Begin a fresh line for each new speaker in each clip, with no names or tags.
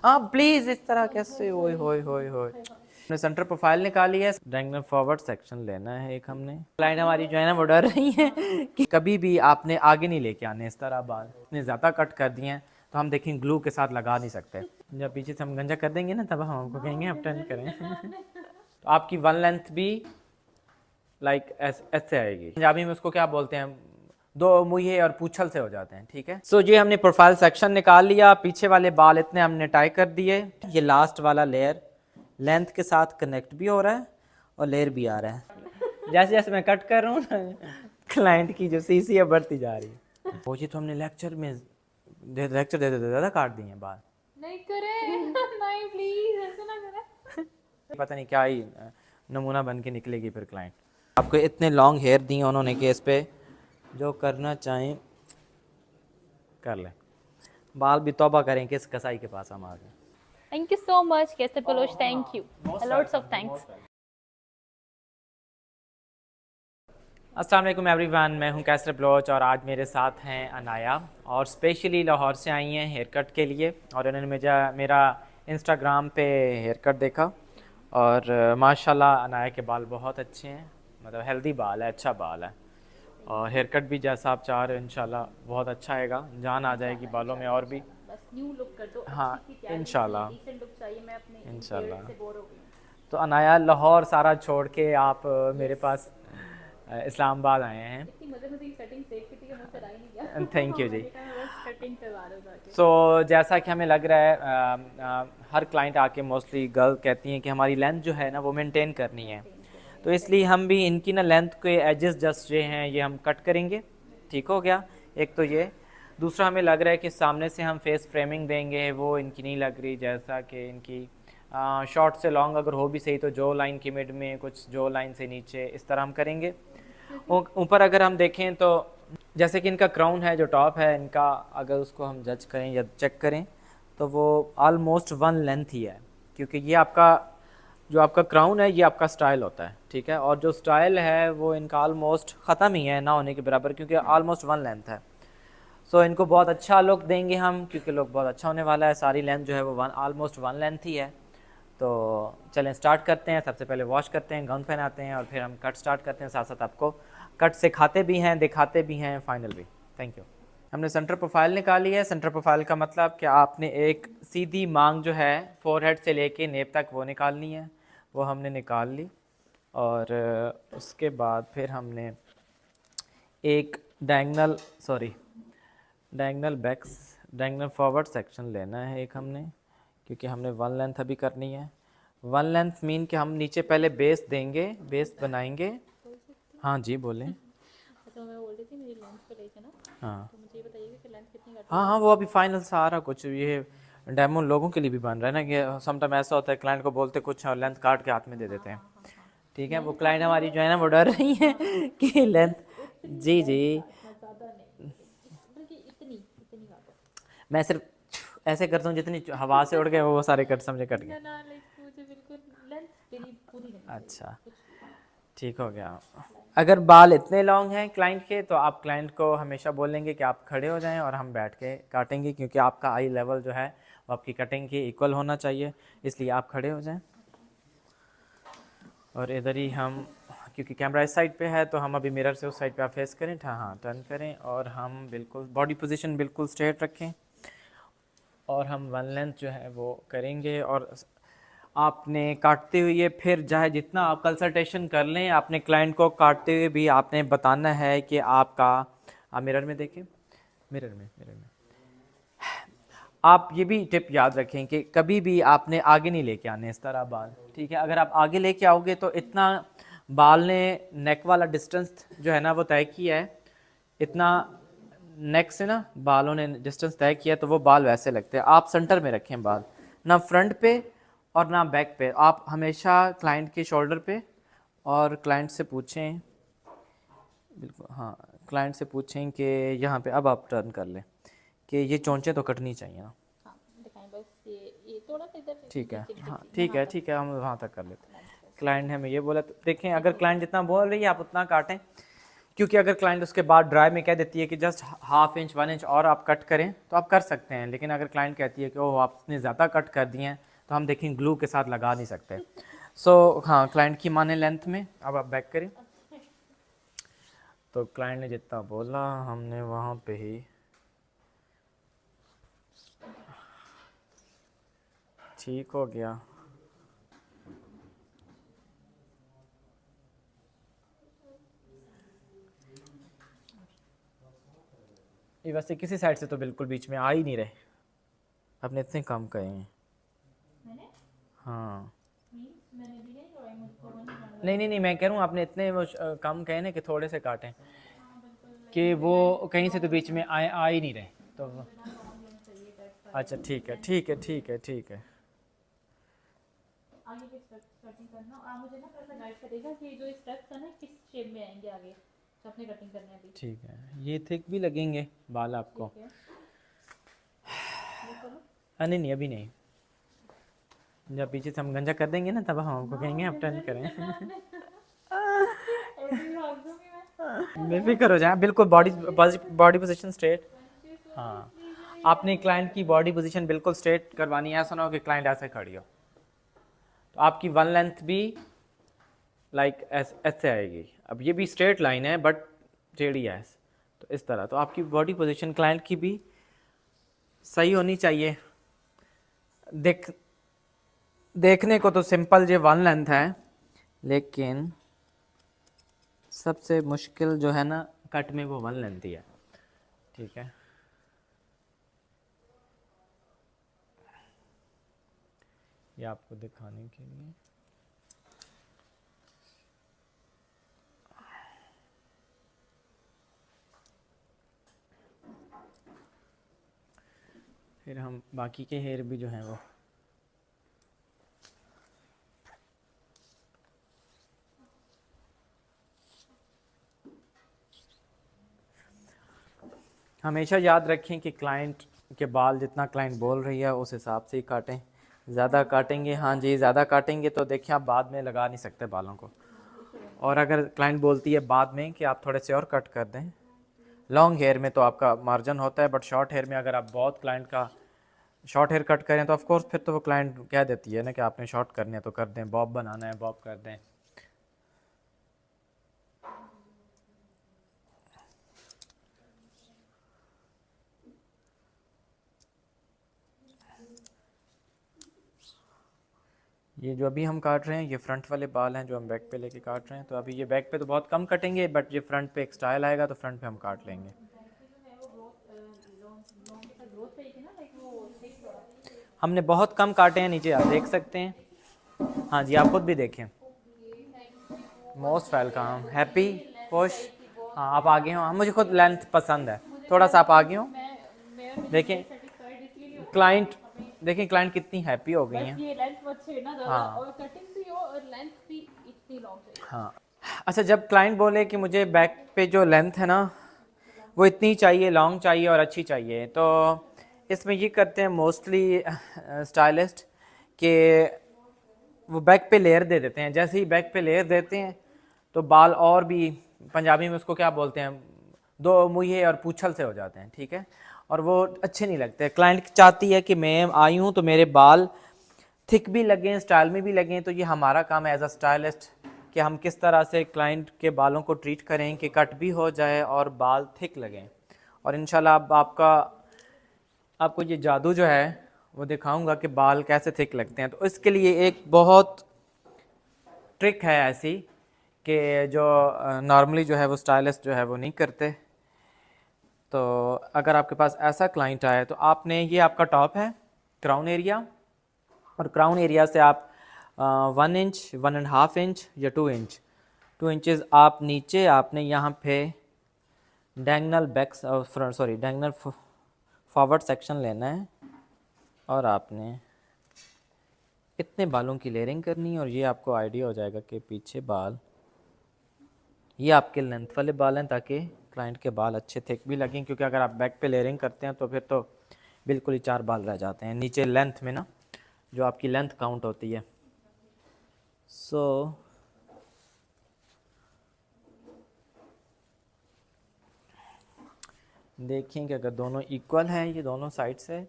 हाँ प्लीज इस तरह कैसे, होय होय होय होय। हमने सेंटर प्रोफाइल निकाली है, डायगोनल फॉरवर्ड सेक्शन लेना है एक हमने। क्लाइंट हमारी जो है ना वो डर रही है कि कभी भी आपने आगे नहीं लेके आने इस तरह बाल, इतने ज़्यादा कट कर दिए हैं तो हम देखें ग्लू के साथ लगा नहीं सकते। जब पीछे से हम गंजा कर देंगे ना तब हम आपको कहेंगे आप टर्न करें। तो आपकी वन लेंथ भी लाइक ऐसे आएगी। पंजाबी में उसको क्या बोलते हैं, दो मुँहे और पूछल से हो जाते हैं, ठीक है। सो ये हमने प्रोफाइल सेक्शन निकाल लिया, पीछे वाले बाल इतने हमने टाई कर दिए। ये लास्ट वाला लेयर लेंथ के साथ कनेक्ट भी हो रहा है और लेयर भी आ रहा है। जैसे जैसे मैं कट कर रहा हूँ ना, क्लाइंट की जो सीसी है बढ़ती जा रही है। वो जी तो हमने लेक्चर दे ज़्यादा काट दिए हैं बाल।
नहीं करें। नहीं प्लीज ऐसा ना करें।
पता नहीं क्या ही नमूना बन के निकलेगी फिर क्लाइंट। आपको इतने लॉन्ग हेयर दिए उन्होंने कि इस पे जो करना चाहें कर लें। बाल भी तौबा करें किस कसाई के पास हम आ गए।
Thank you so much Kaiser Baloch, thank you, lots of thanks.
अस्सलाम वालेकुम एवरीवन, मैं हूं कैसर बलोच और आज मेरे साथ हैं अनाया और स्पेशली लाहौर से आई हैं हेयर कट के लिए। और उन्होंने मेरा इंस्टाग्राम पे हेयर कट देखा और माशाल्लाह अनाया के बाल बहुत अच्छे हैं, मतलब हेल्दी बाल है, अच्छा बाल है। और हेयर कट भी जैसा आप चाह रहे हो इंशाल्लाह बहुत अच्छा आएगा, जान आ जाएगी बालों में और भी।
बस न्यू लुक कर दो,
हाँ
अच्छी सी प्यारी सी
इंशाल्लाह
डिसेंट लुक चाहिए। मैं अपने इन
इंशाल्लाह।
beard से बोर हो गई हूँ।
तो अनाया लाहौर सारा छोड़ के आप मेरे पास इस्लामाबाद आए हैं।
इतनी मजे मजे की कटिंग देख के थी कि मुझसे रहा ही नहीं गया।
थैंक यू जी।
मैंने कहा मैं बस कटिंग करवा दूँ जाके।
सो जैसा कि हमें लग रहा है हर क्लाइंट आके मोस्टली गर्ल कहती हैं कि हमारी लेंथ जो है ना वो मेंटेन करनी है, तो इसलिए हम भी इनकी ना लेंथ के एजेस जस्ट ये हैं ये हम कट करेंगे। ठीक हो गया, एक तो ये। दूसरा हमें लग रहा है कि सामने से हम फेस फ्रेमिंग देंगे, वो इनकी नहीं लग रही, जैसा कि इनकी शॉर्ट से लॉन्ग अगर हो भी सही तो जो लाइन की मिड में कुछ, जो लाइन से नीचे, इस तरह हम करेंगे। ऊपर अगर हम देखें तो जैसे कि इनका क्राउन है जो टॉप है इनका, अगर उसको हम जज करें या चेक करें तो वो ऑलमोस्ट वन लेंथ ही है, क्योंकि ये आपका जो आपका क्राउन है ये आपका स्टाइल होता है, ठीक है। और जो स्टाइल है वो इनका ऑलमोस्ट ख़त्म ही है ना होने के बराबर, क्योंकि ऑलमोस्ट वन लेंथ है। सो इनको बहुत अच्छा लुक देंगे हम, क्योंकि लुक बहुत अच्छा होने वाला है। सारी लेंथ जो है वो ऑलमोस्ट वन लेंथ ही है। तो चलें स्टार्ट करते हैं। सबसे पहले वॉश करते हैं, गाउन पहनाते हैं और फिर हम कट स्टार्ट करते हैं। साथ साथ आपको कट सिखाते भी हैं, दिखाते भी हैं, फाइनल भी। Thank you. हमने सेंटर प्रोफाइल निकाली है। सेंटर प्रोफाइल का मतलब कि आपने एक सीधी मांग जो है फोरहेड से लेके नेप तक वो निकालनी है, वो हमने निकाल ली। और उसके बाद फिर हमने एक डायगोनल फॉरवर्ड सेक्शन लेना है एक हमने, क्योंकि हमने वन लेंथ अभी करनी है। वन लेंथ मीन कि हम नीचे पहले बेस देंगे, बेस बनाएंगे। हाँ जी बोलें।
अच्छा मैं बोल रही थी मेरी लेंथ को लेके ना,
हाँ
तो मुझे ये बताइए कि लेंथ कितनी काटी
हाँ
जाए।
हाँ, वो अभी फाइनल सारा कुछ ये डेमो लोगों के लिए भी बन रहा है ना, कि समटाइम ऐसा होता है क्लाइंट को बोलते कुछ हैं और लेंथ काट के हाथ में दे
हाँ
देते हैं।
हाँ हाँ हाँ।
ठीक है, वो
लेंथ
क्लाइंट
काटने
हमारी
में
जो है ना वो डर रही है कि लेंथ।
उतनी
जी जी,
लेंथ काटना ज़्यादा नहीं, लेकिन बल्कि इतनी इतनी काटो।
मैं सिर्फ ऐसे करता हूँ जितनी हवा से उड़ गए वो सारे कट समझे कट गए।
ना ना लाइक मुझे बिल्कुल लेंथ मेरी पूरी नहीं चाहिए
अच्छा
कुछ भी।
ठीक हो गया।
लेंथ
अगर बाल इतने लॉन्ग हैं क्लाइंट के तो आप क्लाइंट को हमेशा बोलेंगे कि आप खड़े हो जाएं और हम बैठ के काटेंगे, क्योंकि आपका आई लेवल जो है वो आपकी कटिंग के इक्वल होना चाहिए, इसलिए आप खड़े हो जाएं। और इधर ही हम, क्योंकि कैमरा इस साइड पे है तो हम अभी मिरर से उस साइड पे आप फेस करें, हाँ टर्न करें और हम बिल्कुल बॉडी पोजीशन बिल्कुल स्ट्रेट रखें और हम वन लेंथ जो है वो करेंगे। और आपने काटते हुए फिर चाहे जितना आप कंसल्टेशन कर लें, आपने क्लाइंट को काटते हुए भी आपने बताना है कि आपका, आप मिरर में देखें, मिरर में आप ये भी टिप याद रखें कि कभी भी आपने आगे नहीं लेके आने इस तरह बाल, ठीक है। अगर आप आगे लेके आओगे तो इतना बाल ने नेक वाला डिस्टेंस जो है ना वो तय किया है, इतना नेक से ना बालों ने डिस्टेंस तय किया, तो वो बाल वैसे लगते हैं। आप सेंटर में रखें बाल, ना फ्रंट पे और ना बैक पे। आप हमेशा क्लाइंट के शोल्डर पे, और क्लाइंट से पूछें, बिल्कुल हाँ, क्लाइंट से पूछें कि यहाँ पे, अब आप टर्न कर लें कि ये चोंचे तो कटनी चाहिए ना।
हाँ दिखाएं बस ये थोड़ा सा इधर
ठीक है,
नीचे की
हाँ
टिप्पी
ठीक
यहाँ
है
तक
ठीक है, हम वहाँ तक कर लेते हैं।
लेंथ बस।
क्लाइंट हमें ये बोला तो देखें, अगर क्लाइंट जितना बोल रही है आप उतना काटें, क्योंकि अगर क्लाइंट उसके बाद ड्राई में कह देती है कि जस्ट हाफ इंच 1 इंच और आप कट करें तो आप कर सकते हैं, लेकिन अगर क्लाइंट कहती है कि ओह आपने ज़्यादा कट कर दिए हैं तो हम देखें ग्लू के साथ लगा नहीं सकते। सो हाँ, क्लाइंट की माने लेंथ में। अब आप बैक करें। तो क्लाइंट ने जितना बोला हमने वहाँ पे ही ठीक हो गया। ये वैसे किसी साइड से तो बिल्कुल बीच में आ ही नहीं रहे, आपने इतने कम कहे हैं। हाँ नहीं नहीं नहीं, मैं कह रहा हूँ आपने इतने वो कम कहे ना कि थोड़े से काटें कि वो कहीं से तो बीच में आ ही नहीं रहे तो अच्छा ठीक है ठीक है ठीक है ठीक है।
आगे किस कटिंग करना, आप मुझे ना थोड़ा गाइड करेगा कि जो स्टेप्स है ना किस शेप में आएंगे आगे जो आपने कटिंग करनी है अभी।
ठीक है, ये थिक भी लगेंगे बाल आपको।
ठीक है, ये करो।
नहीं नहीं अभी नहीं, जब पीछे से हम गंजा कर देंगे ना तब हम आपको कहेंगे आप टर्न करें। बेफिक्र हो जाए, बिल्कुल बॉडी बॉडी पोजीशन स्ट्रेट। हाँ, आपने क्लाइंट की बॉडी पोजीशन बिल्कुल स्ट्रेट करवानी है, ऐसा ना हो कि क्लाइंट ऐसे खड़ी हो। तो आपकी वन लेंथ भी लाइक ऐसे आएगी। अब ये भी स्ट्रेट लाइन है बट टेढ़ी है, तो इस तरह। तो आपकी बॉडी पोजीशन क्लाइंट की भी सही होनी चाहिए। देखने को तो सिंपल ये वन लेंथ है, लेकिन सबसे मुश्किल जो है ना कट में वो वन लेंथ ही है। ठीक है, ये आपको दिखाने के लिए। फिर हम बाकी के हेयर भी जो हैं वो हमेशा याद रखें कि क्लाइंट के बाल जितना क्लाइंट बोल रही है उस हिसाब से ही काटें। ज़्यादा काटेंगे, हाँ जी ज़्यादा काटेंगे तो देखिए आप बाद में लगा नहीं सकते बालों को। और अगर क्लाइंट बोलती है बाद में कि आप थोड़े से और कट कर दें, लॉन्ग हेयर में तो आपका मार्जिन होता है, बट शॉर्ट हेयर में अगर आप बहुत क्लाइंट का शॉर्ट हेयर कट करें तो ऑफ कोर्स फिर तो वो क्लाइंट कह देती है ना कि आपने शॉर्ट करने है तो कर दें, बॉब बनाना है बॉब कर दें। ये जो अभी हम काट रहे हैं ये फ्रंट वाले बाल हैं जो हम बैक पे लेके काट रहे हैं। तो अभी ये बैक पे तो बहुत कम कटेंगे, बट ये फ्रंट पे एक स्टाइल आएगा तो फ्रंट पे हम काट लेंगे। हमने बहुत कम काटे हैं, नीचे आप देख सकते हैं। हाँ जी, आप खुद भी देखें। मोस्ट वेलकम, हैप्पी, खुश। हाँ आप आगे हो। हाँ मुझे खुद लेंथ पसंद है, थोड़ा सा आप आगे हो। देखें क्लाइंट, देखें क्लाइंट कितनी हैप्पी हो गई हैं।
ये लेंथ बहुत चाहिए ना ज़्यादा,
हाँ
और कटिंग भी हो और लेंथ भी इतनी लॉन्ग चाहिए।
हाँ अच्छा, जब क्लाइंट बोले कि मुझे बैक पे जो लेंथ है ना वो इतनी चाहिए, लॉन्ग चाहिए और अच्छी चाहिए, तो इसमें ये करते हैं मोस्टली स्टाइलिस्ट कि वो बैक पे लेयर दे देते हैं। जैसे ही बैक पे लेयर देते हैं तो बाल और भी, पंजाबी में उसको क्या बोलते हैं, दो मुँहे और पूछल से हो जाते हैं। ठीक है, और वो अच्छे नहीं लगते। क्लाइंट चाहती है कि मैं आई हूँ तो मेरे बाल थिक भी लगें, स्टाइल में भी लगें। तो ये हमारा काम है एज अ स्टाइलिस्ट कि हम किस तरह से क्लाइंट के बालों को ट्रीट करें कि कट भी हो जाए और बाल थिक लगें। और इंशाल्लाह अब आपको ये जादू जो है वो दिखाऊंगा कि बाल कैसे थिक लगते हैं। तो इसके लिए एक बहुत ट्रिक है ऐसी कि जो नॉर्मली जो है वो स्टाइलिस्ट जो है वो नहीं करते। तो अगर आपके पास ऐसा क्लाइंट आए तो आपने, ये आपका टॉप है क्राउन एरिया, और क्राउन एरिया से आप 1 इंच 1.5 इंच या 2 इंच 2 इंचेस आप नीचे आपने यहाँ पे diagonal back front sorry diagonal forward section लेना है, और आपने इतने बालों की लेयरिंग करनी है। और ये आपको आइडिया हो जाएगा कि पीछे बाल ये आपके लेंथ वाले बाल हैं, ताकि क्लाइंट के बाल अच्छे थिक भी लगें। क्योंकि अगर आप बैक पे लेयरिंग करते हैं तो फिर तो बिल्कुल ही 4 बाल रह जाते हैं नीचे लेंथ में ना, जो आपकी लेंथ काउंट होती है। सो देखें कि अगर दोनों इक्वल हैं, ये दोनों साइड से,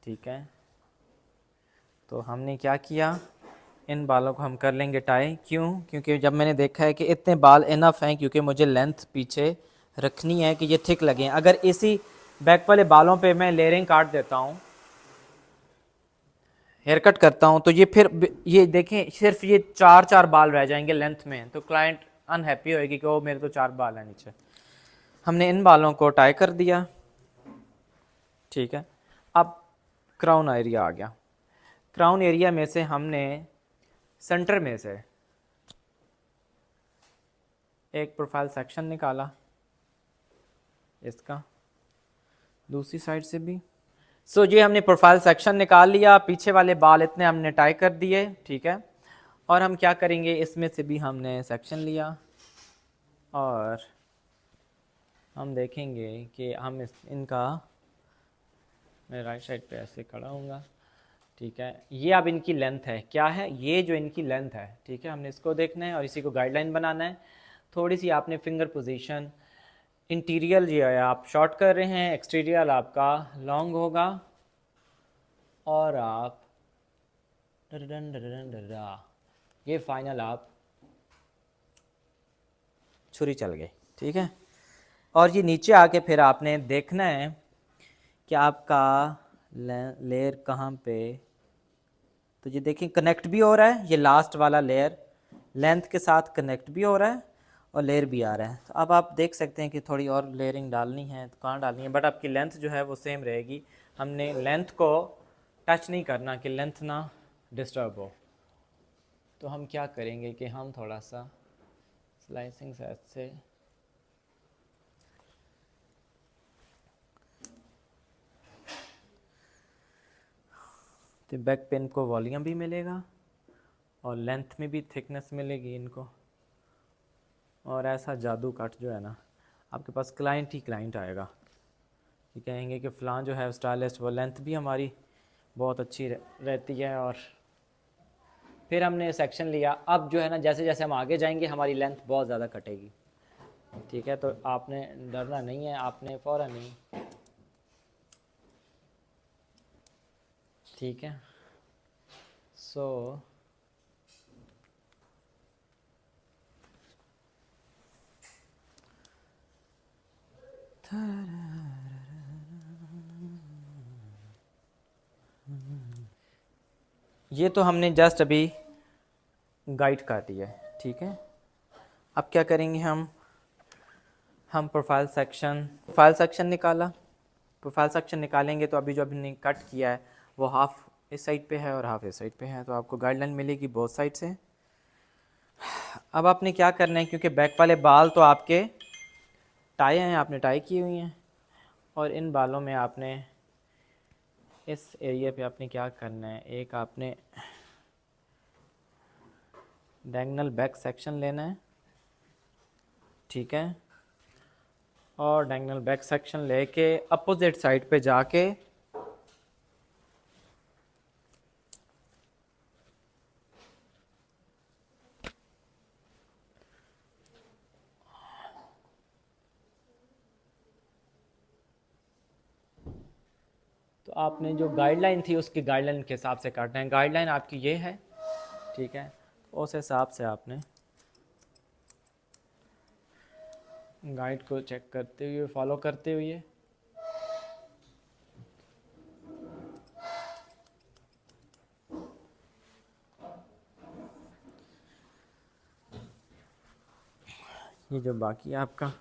ठीक है, तो हमने क्या किया, इन बालों को हम कर लेंगे टाई। क्यों? क्योंकि जब मैंने देखा है कि इतने बाल इनफ हैं, क्योंकि मुझे लेंथ पीछे रखनी है कि ये थिक लगें। अगर इसी बैक वाले बालों पे मैं लेयरिंग काट देता हूँ, हेयर कट करता हूँ, तो ये फिर ये देखें सिर्फ ये चार चार बाल रह जाएंगे लेंथ में, तो क्लाइंट अनहैप्पी होएगी कि वो मेरे तो चार बाल हैं नीचे। हमने इन बालों को टाई कर दिया, ठीक है। अब क्राउन एरिया आ गया। क्राउन एरिया में से हमने सेंटर में से एक प्रोफाइल सेक्शन निकाला, इसका दूसरी साइड से भी। सो ये हमने प्रोफाइल सेक्शन निकाल लिया, पीछे वाले बाल इतने हमने टाई कर दिए, ठीक है। और हम क्या करेंगे, इसमें से भी हमने सेक्शन लिया और हम देखेंगे कि हम इनका, मैं राइट साइड पे ऐसे खड़ा हूँगा, ठीक है। ये अब इनकी लेंथ है, क्या है ये जो इनकी लेंथ है, ठीक है। हमने इसको देखना है और इसी को गाइडलाइन बनाना है। थोड़ी सी आपने फिंगर पोजीशन, इंटीरियर जो है आप शॉर्ट कर रहे हैं, एक्सटीरियर आपका लॉन्ग होगा, और आप डरडन डरडन डरडा, ये फाइनल आप छुरी चल गई, ठीक है। और ये नीचे आके फिर आपने देखना है कि आपका लेयर कहाँ पे, तो ये देखें कनेक्ट भी हो रहा है, ये लास्ट वाला लेयर लेंथ के साथ कनेक्ट भी हो रहा है और लेयर भी आ रहा है। तो अब आप देख सकते हैं कि थोड़ी और लेयरिंग डालनी है तो कहाँ डालनी है, बट आपकी लेंथ जो है वो सेम रहेगी। हमने लेंथ को टच नहीं करना कि लेंथ ना डिस्टर्ब हो। तो हम क्या करेंगे कि हम थोड़ा सा स्लाइसिंग सेट से तो बैक पेन को वॉल्यूम भी मिलेगा और लेंथ में भी थिकनेस मिलेगी इनको, और ऐसा जादू कट जो है ना, आपके पास क्लाइंट ही क्लाइंट आएगा कि कहेंगे कि फ़लाँ जो है स्टाइलिस्ट, वो लेंथ भी हमारी बहुत अच्छी रहती है। और फिर हमने सेक्शन लिया। अब जो है ना, जैसे जैसे हम आगे जाएंगे हमारी लेंथ बहुत ज़्यादा कटेगी, ठीक है। तो आपने डरना नहीं है, आपने फ़ौरन नहीं, ठीक है। सो ये तो हमने जस्ट अभी गाइड काटी है, ठीक है। अब क्या करेंगे, हम प्रोफाइल सेक्शन निकाला। प्रोफाइल सेक्शन निकालेंगे तो अभी जो हमने कट किया है वो हाफ इस साइड पे है और हाफ इस साइड पे है, तो आपको गाइडलाइन मिलेगी बोथ साइड से। अब आपने क्या करना है, क्योंकि बैक वाले बाल तो आपके टाई हैं, आपने टाई की हुई हैं, और इन बालों में आपने इस एरिया पे आपने क्या करना है, एक आपने डायगोनल बैक सेक्शन लेना है, ठीक है। और डायगोनल बैक सेक्शन लेके अपोजिट साइड पे जाके तो आपने जो गाइडलाइन थी उसकी गाइडलाइन के हिसाब से काटना है। गाइडलाइन आपकी ये है, ठीक है। उस हिसाब से आपने गाइड को चेक करते हुए, फॉलो करते हुए ये जो बाकी आपका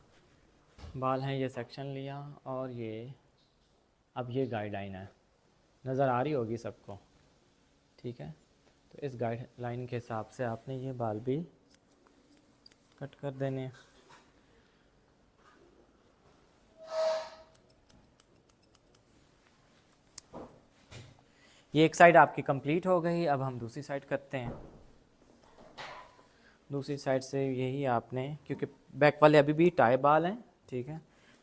बाल हैं ये सेक्शन लिया, और ये अब ये गाइडलाइन है, नज़र आ रही होगी सबको, ठीक है। तो इस गाइडलाइन के हिसाब से आपने ये बाल भी कट कर देने हैं। ये एक साइड आपकी कंप्लीट हो गई। अब हम दूसरी साइड करते हैं। दूसरी साइड से यही आपने, क्योंकि बैक वाले अभी भी टाई बाल हैं, ठीक है,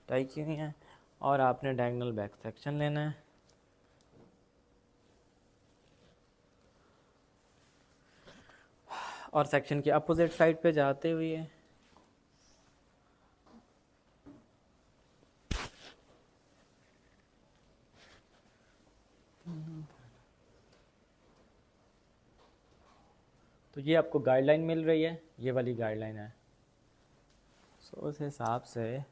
टाई की हुई हैं, और आपने डायगोनल बैक सेक्शन लेना है। और सेक्शन के अपोजिट साइड पे जाते हुए तो ये आपको गाइडलाइन मिल रही है, ये वाली गाइडलाइन है। सो उस हिसाब से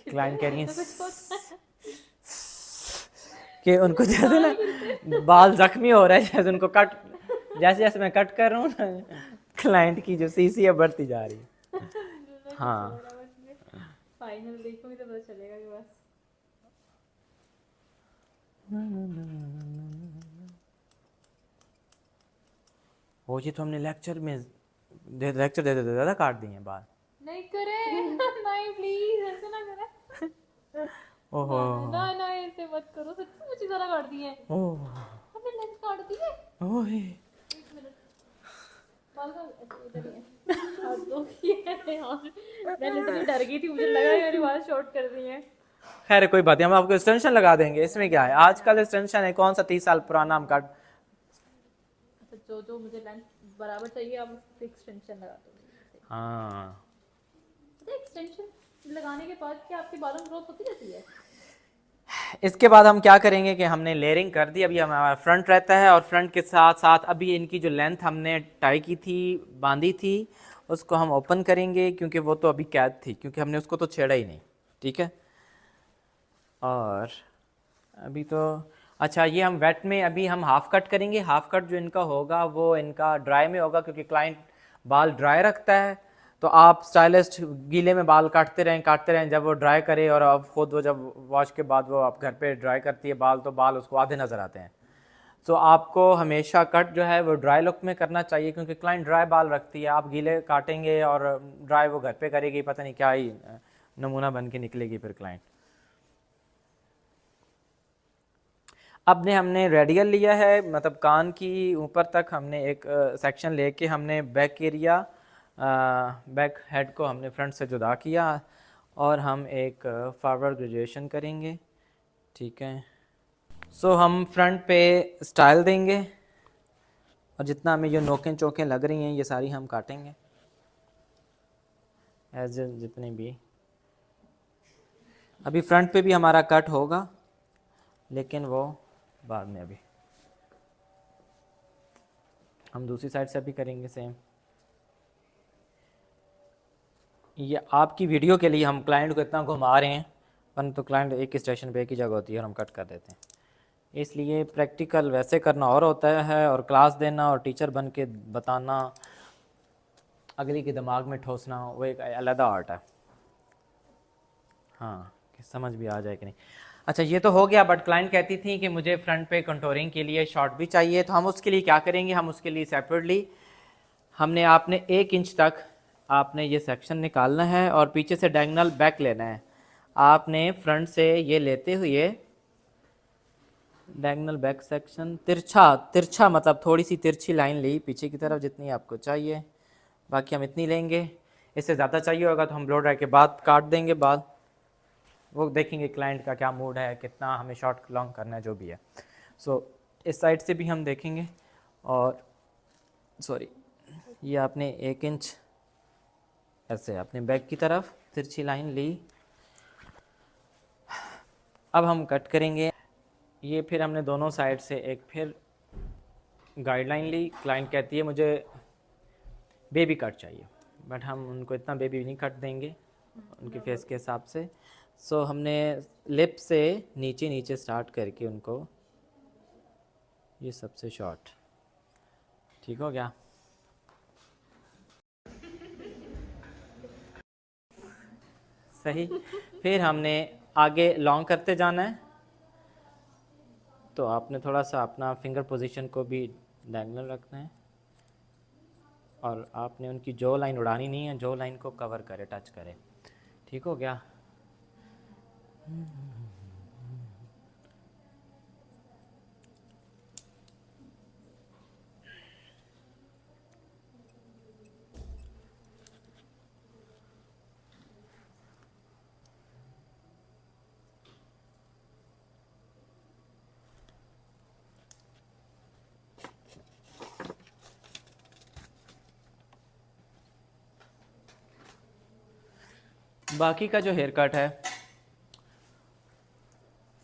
क्लाइंट कह रही हैं कि उनको जैसे ना बाल जख्मी हो रहा है, जैसे उनको कट, जैसे जैसे मैं कट कर रहा हूँ ना, क्लाइंट की जो सीसी है बढ़ती जा रही है। हाँ
फाइनल देखोगे तो पता चलेगा कि बस
वो जी तो हमने लेक्चर में लेक्चर दे देते ज़्यादा काट दिए हैं बाल।
नहीं करे नहीं प्लीज ऐसे ना करे
ओहो
ना ना ऐसे मत करो, सच्ची मुझे ज़रा काट दिए हैं।
ओह
हमने लेंस काट दिए।
ओहे
एक मिनट बाल का इधर ही है हाथ दो ये यार मैं लिटरली डर गई थी, मुझे लगा कि मेरे बाल शॉर्ट कर दिए हैं।
खैर कोई बात नहीं, हम आपको एक्सटेंशन लगा देंगे, इसमें क्या है, आजकल एक्सटेंशन है, कौन सा 30 साल पुराना हम काट।
अच्छा जो जो मुझे लेंथ बराबर चाहिए आप उसकी एक्सटेंशन लगा दो।
हाँ
पता है एक्सटेंशन लगाने के बाद क्या आपके बालों में ग्रोथ होती रहती है?
इसके बाद हम क्या करेंगे कि हमने लेयरिंग कर दी, अभी हमारा फ्रंट रहता है और फ्रंट के साथ साथ अभी इनकी जो लेंथ हमने टाई की थी, बांधी थी, उसको हम ओपन करेंगे क्योंकि वो तो अभी कैद थी, क्योंकि हमने उसको तो छेड़ा ही नहीं। ठीक है, और अभी तो अच्छा ये हम वेट में अभी हम हाफ कट करेंगे। हाफ कट जो इनका होगा वो इनका ड्राई में होगा, क्योंकि क्लाइंट बाल ड्राई रखता है, तो आप स्टाइलिस्ट गीले में बाल काटते रहें, जब वो ड्राई करे और अब खुद वो जब वॉश के बाद वो आप घर पे ड्राई करती है बाल, तो बाल उसको आधे नज़र आते हैं। तो आपको हमेशा कट जो है वो ड्राई लुक में करना चाहिए, क्योंकि क्लाइंट ड्राई बाल रखती है, आप गीले काटेंगे और ड्राई वो घर पे करेगी, पता नहीं क्या ही नमूना बन के निकलेगी फिर क्लाइंट। अब ने हमने रेडियल लिया है, मतलब कान की ऊपर तक हमने एक सेक्शन लेके हमने बैक एरिया, बैक हेड को हमने फ्रंट से जुदा किया और हम एक फॉरवर्ड ग्रेजुएशन करेंगे। ठीक है, सो हम फ्रंट पे स्टाइल देंगे और जितना हमें ये नोकें चौकें लग रही हैं ये सारी हम काटेंगे एज जितने भी। अभी फ्रंट पे भी हमारा कट होगा, लेकिन वो बाद में, अभी हम दूसरी साइड से भी करेंगे सेम। ये आपकी वीडियो के लिए हम क्लाइंट को इतना घुमा रहे हैं, परंतु क्लाइंट एक ही स्टेशन पे एक ही जगह होती है और हम कट कर देते हैं, इसलिए प्रैक्टिकल वैसे करना और होता है और क्लास देना और टीचर बन के बताना, अगली के दिमाग में ठोसना, वो एक अलग आर्ट है। हाँ कि समझ भी आ जाए कि नहीं। अच्छा ये तो हो गया, बट क्लाइंट कहती थी कि मुझे फ्रंट पे कंटोरिंग के लिए शॉर्ट भी चाहिए, तो हम उसके लिए क्या करेंगे, हम उसके लिए सेपरेटली हमने आपने 1 इंच तक आपने ये सेक्शन निकालना है और पीछे से डायगोनल बैक लेना है। आपने फ्रंट से ये लेते हुए डायगोनल बैक सेक्शन तिरछा तिरछा मतलब थोड़ी सी तिरछी लाइन ली पीछे की तरफ, जितनी आपको चाहिए, बाकी हम इतनी लेंगे। इससे ज़्यादा चाहिए होगा तो हम ब्लो ड्राई के बाद काट देंगे बाल, वो देखेंगे क्लाइंट का क्या मूड है, कितना हमें शॉर्ट लॉन्ग करना है, जो भी है। सो इस साइड से भी हम देखेंगे। और सॉरी, ये आपने 1 इंच ऐसे अपने बैक की तरफ तिरछी लाइन ली, अब हम कट करेंगे। ये फिर हमने दोनों साइड से एक फिर गाइडलाइन ली। क्लाइंट कहती है मुझे बेबी कट चाहिए, बट हम उनको इतना बेबी नहीं कट देंगे उनके फेस के हिसाब से। सो हमने लिप से नीचे नीचे स्टार्ट करके उनको, ये सबसे शॉर्ट, ठीक हो गया। सही, फिर हमने आगे लॉन्ग करते जाना है, तो आपने थोड़ा सा अपना फिंगर पोजीशन को भी डायगोनल रखना है और आपने उनकी जो लाइन उड़ानी नहीं है, जो लाइन को कवर करे, टच करे, ठीक हो गया। बाकी का जो हेयर कट है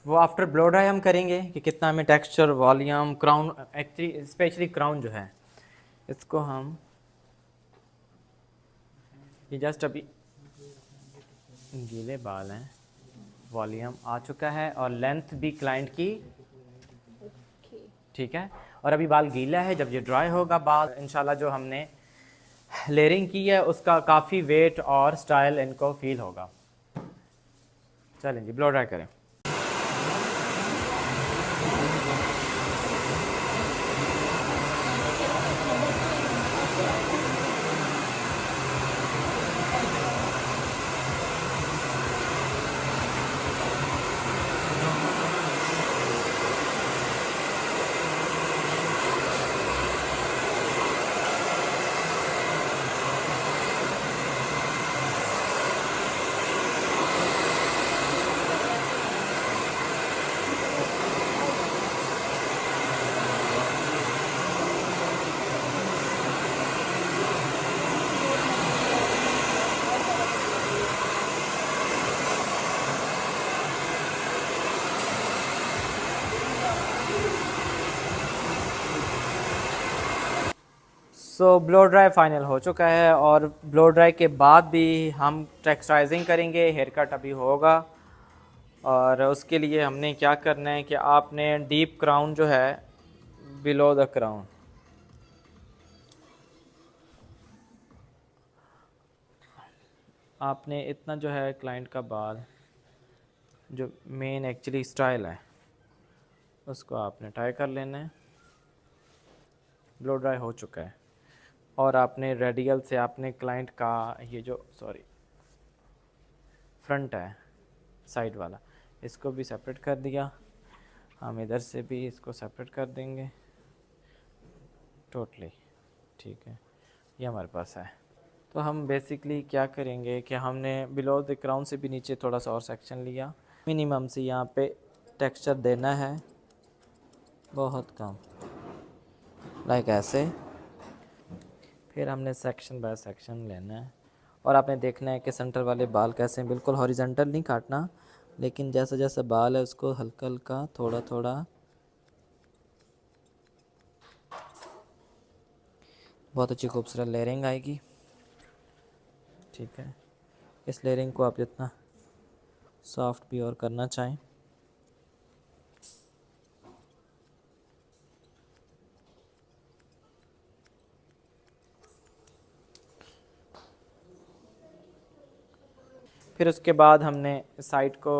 वो आफ्टर ब्लो ड्राई हम करेंगे कि कितना हमें texture, volume, crown, actually specially crown जो है इसको हम ये जस्ट अभी गीले बाल हैं, वॉल्यूम आ चुका है और लेंथ भी क्लाइंट की
ओके।
ठीक है। और अभी बाल गीला है, जब ये ड्राई होगा बाल इंशाल्लाह जो हमने लेयरिंग की है उसका काफ़ी वेट और स्टाइल इनको फील होगा। चलें जी ब्लो ड्राई करें। सो ब्लो ड्राई फाइनल हो चुका है और ब्लो ड्राई के बाद भी हम टेक्सचराइजिंग करेंगे, हेयर कट अभी होगा। और उसके लिए हमने क्या करना है कि आपने डीप क्राउन जो है बिलो द क्राउन, आपने इतना जो है क्लाइंट का बाल जो मेन एक्चुअली स्टाइल है उसको आपने टाई कर लेना है। ब्लो ड्राई हो चुका है और आपने रेडियल से आपने क्लाइंट का ये जो फ्रंट है साइड वाला इसको भी सेपरेट कर दिया। हम इधर से भी इसको सेपरेट कर देंगे टोटली, ठीक है। ये हमारे पास है। तो हम बेसिकली क्या करेंगे कि हमने बिलो द क्राउन से भी नीचे थोड़ा सा और सेक्शन लिया, मिनिमम से यहाँ पे टेक्सचर देना है, बहुत कम, लाइक ऐसे। फिर हमने सेक्शन बाय सेक्शन लेना है और आपने देखना है कि सेंटर वाले बाल कैसे हैं। बिल्कुल हॉरिजॉन्टल नहीं काटना, लेकिन जैसा जैसा बाल है उसको हल्का हल्का थोड़ा थोड़ा, बहुत अच्छी खूबसूरत लेयरिंग आएगी, ठीक है। इस लेयरिंग को आप जितना सॉफ्ट भी और करना चाहें। फिर उसके बाद हमने साइड को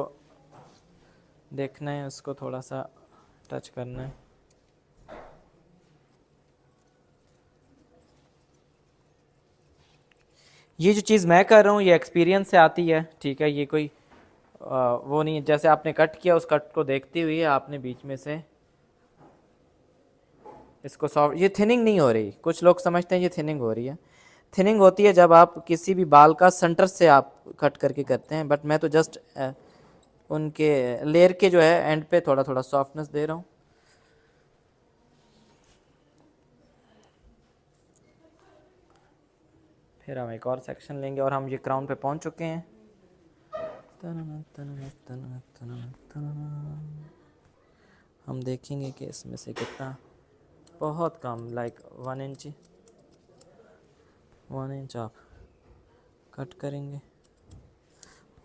देखना है, उसको थोड़ा सा टच करना है। ये जो चीज़ मैं कर रहा हूँ ये एक्सपीरियंस से आती है, ठीक है। ये कोई वो नहीं है, जैसे आपने कट किया उस कट को देखते हुए आपने बीच में से इसको सॉफ्ट, ये थिनिंग नहीं हो रही। कुछ लोग समझते हैं ये थिनिंग हो रही है। थिनिंग होती है जब आप किसी भी बाल का सेंटर से आप कट करके करते हैं, बट मैं तो जस्ट उनके लेयर के जो है एंड पे थोड़ा थोड़ा सॉफ्टनेस दे रहा हूँ। फिर हम एक और सेक्शन लेंगे और हम ये क्राउन पे पहुंच चुके हैं। हम देखेंगे कि इसमें से कितना, बहुत कम, लाइक 1 इंच आप कट करेंगे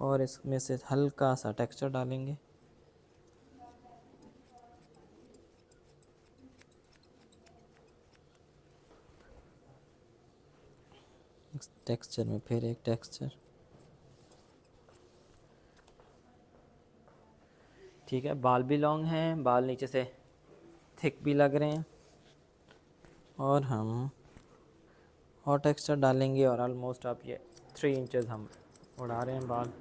और इसमें से हल्का सा टेक्सचर डालेंगे। इस टेक्सचर में फिर एक टेक्सचर, ठीक है। बाल भी लॉन्ग हैं, बाल नीचे से थिक भी लग रहे हैं और हम और टेक्सचर डालेंगे और ऑलमोस्ट आप ये 3 इंचेस हम उड़ा रहे हैं बाल।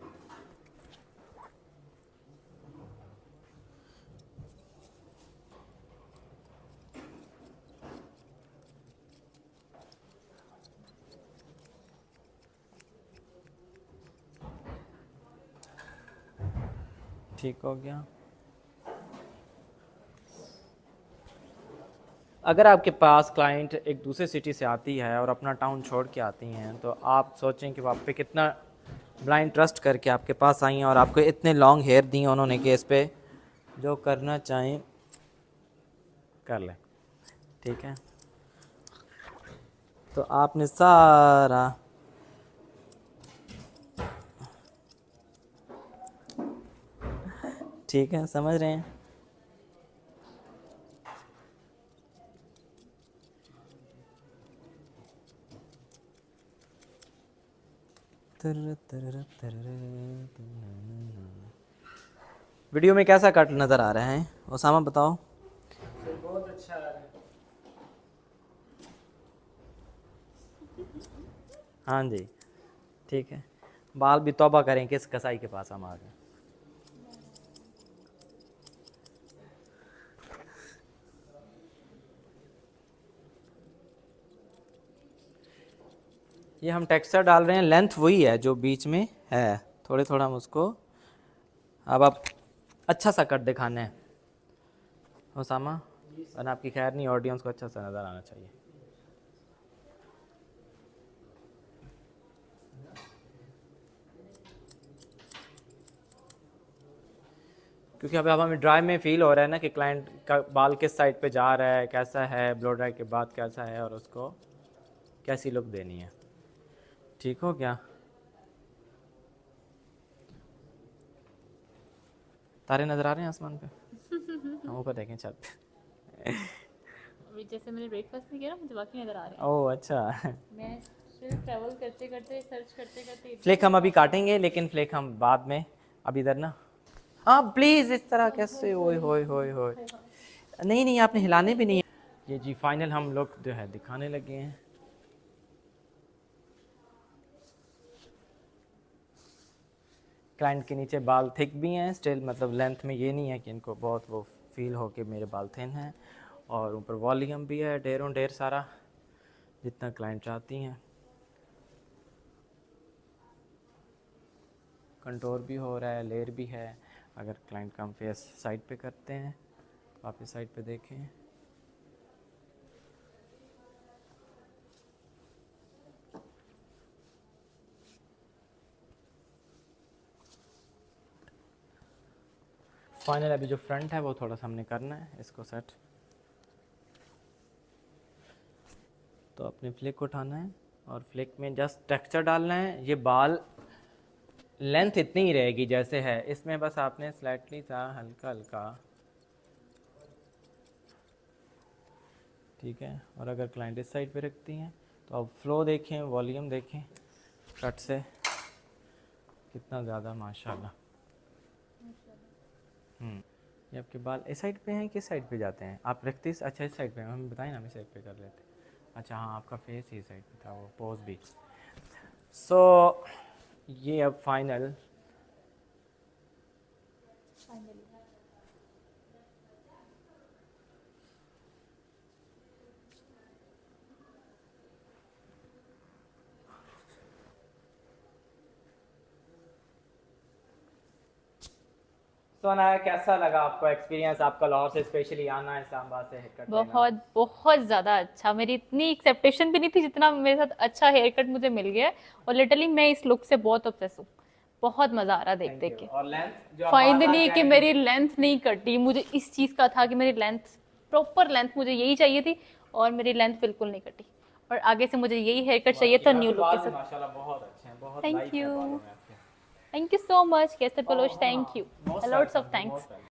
ठीक हो गया। अगर आपके पास क्लाइंट एक दूसरे सिटी से आती है और अपना टाउन छोड़ के आती हैं तो आप सोचें कि वो आप पे कितना ब्लाइंड ट्रस्ट करके आपके पास आई हैं और आपको इतने लॉन्ग हेयर दिए उन्होंने कि इस पे जो करना चाहें कर लें, ठीक है। तो आपने सारा ठीक है, समझ रहे हैं। वीडियो में कैसा कट नज़र आ रहा है ओसामा, बताओ।
बहुत अच्छा आ रहा है।
हाँ जी, ठीक है। बाल भी तौबा करें किस कसाई के पास हम आ गए। ये हम टेक्सचर डाल रहे हैं, लेंथ वही है जो बीच में है, थोड़े थोड़ा हम उसको अब आप अच्छा सा कट दिखाना है ओसामा, और आपकी खैर नहीं, ऑडियंस को अच्छा सा नज़र आना चाहिए। क्योंकि अब हमें ड्राई में फ़ील हो रहा है ना कि क्लाइंट का बाल किस साइड पे जा रहा है, कैसा है, ब्लो ड्राई के बाद कैसा है, और उसको कैसी लुक देनी है। ठीक हो क्या? तारे नज़र आ रहे हैं आसमान पे? हम ऊपर देखें छत पे।
अभी जैसे मैंने ब्रेकफास्ट नहीं किया ना, मुझे वाकई नज़र आ रहे हैं।
ओह अच्छा।
मैं सिर्फ ट्रैवल करते करते सर्च करते करते
फ्लेक हम अभी काटेंगे, लेकिन फ्लेक हम बाद में। अभी इधर ना, हाँ प्लीज़, इस तरह कैसे? ओए होए होए होए, नहीं नहीं, आपने हिलाने भी नहीं। ये जी फाइनल हम लोग जो है दिखाने लगे हैं। क्लाइंट के नीचे बाल थिक भी हैं स्टिल, मतलब लेंथ में ये नहीं है कि इनको बहुत वो फील हो कि मेरे बाल थिन हैं, और ऊपर वॉल्यूम भी है ढेरों ढेर सारा, जितना क्लाइंट चाहती हैं। कंटोर भी हो रहा है, लेयर भी है। अगर क्लाइंट का हम फेस साइड पे करते हैं तो आप इस साइड पे देखें, फाइनल अभी जो फ्रंट है वो थोड़ा सा हमने करना है इसको सेट। तो अपने फ्लिक को उठाना है और फ्लिक में जस्ट टेक्सचर डालना है। ये बाल लेंथ इतनी ही रहेगी जैसे है, इसमें बस आपने स्लाइटली सा हल्का हल्का, ठीक है। और अगर क्लाइंट इस साइड पे रखती हैं तो अब फ्लो देखें, वॉल्यूम देखें कट से कितना ज़्यादा, माशाल्लाह। ये आपके बाल इस साइड पे हैं, किस साइड पे जाते हैं आप रखते? अच्छा इस साइड पे, हमें बताएं ना, हम इस साइड पे कर लेते। अच्छा हाँ, आपका फेस ही साइड पे था, वो पोज भी। सो ये अब फाइनल सोना, कैसा लगा आपको एक्सपीरियंस, आपका लाहौर से स्पेशली आना है, इस्लामाबाद से हेयर कट लेना?
बहुत बहुत ज़्यादा अच्छा। मेरी इतनी एक्सेप्टेशन भी नहीं थी जितना मेरे साथ अच्छा हेयर कट मुझे मिल गया है, और लिटरली मैं इस लुक से बहुत ऑब्सेस हूँ। बहुत मज़ा आ रहा देख
Thank
देख
you।
के।
और लेंथ जो आप बार-बार
फाइनली
कह
कि
रहे
मेरी
थे।
लेंथ नहीं कटी, मुझे इस चीज़ का था कि मेरी लेंथ, प्रॉपर लेंथ मुझे यही चाहिए थी, और मेरी लेंथ बिल्कुल नहीं कटी। और आगे से मुझे यही हेयर कट चाहिए था, न्यू
आपके
लुक
बाल
के
भी
साथ।
माशाल्लाह बहुत अच्छे हैं, बहुत
थैंक
लाइट है
यू,
बालों में आपके।
Thank you so much Kaiser Baloch,
हाँ,
thank you,
most
lots of
welcome,
thanks.
Most welcome.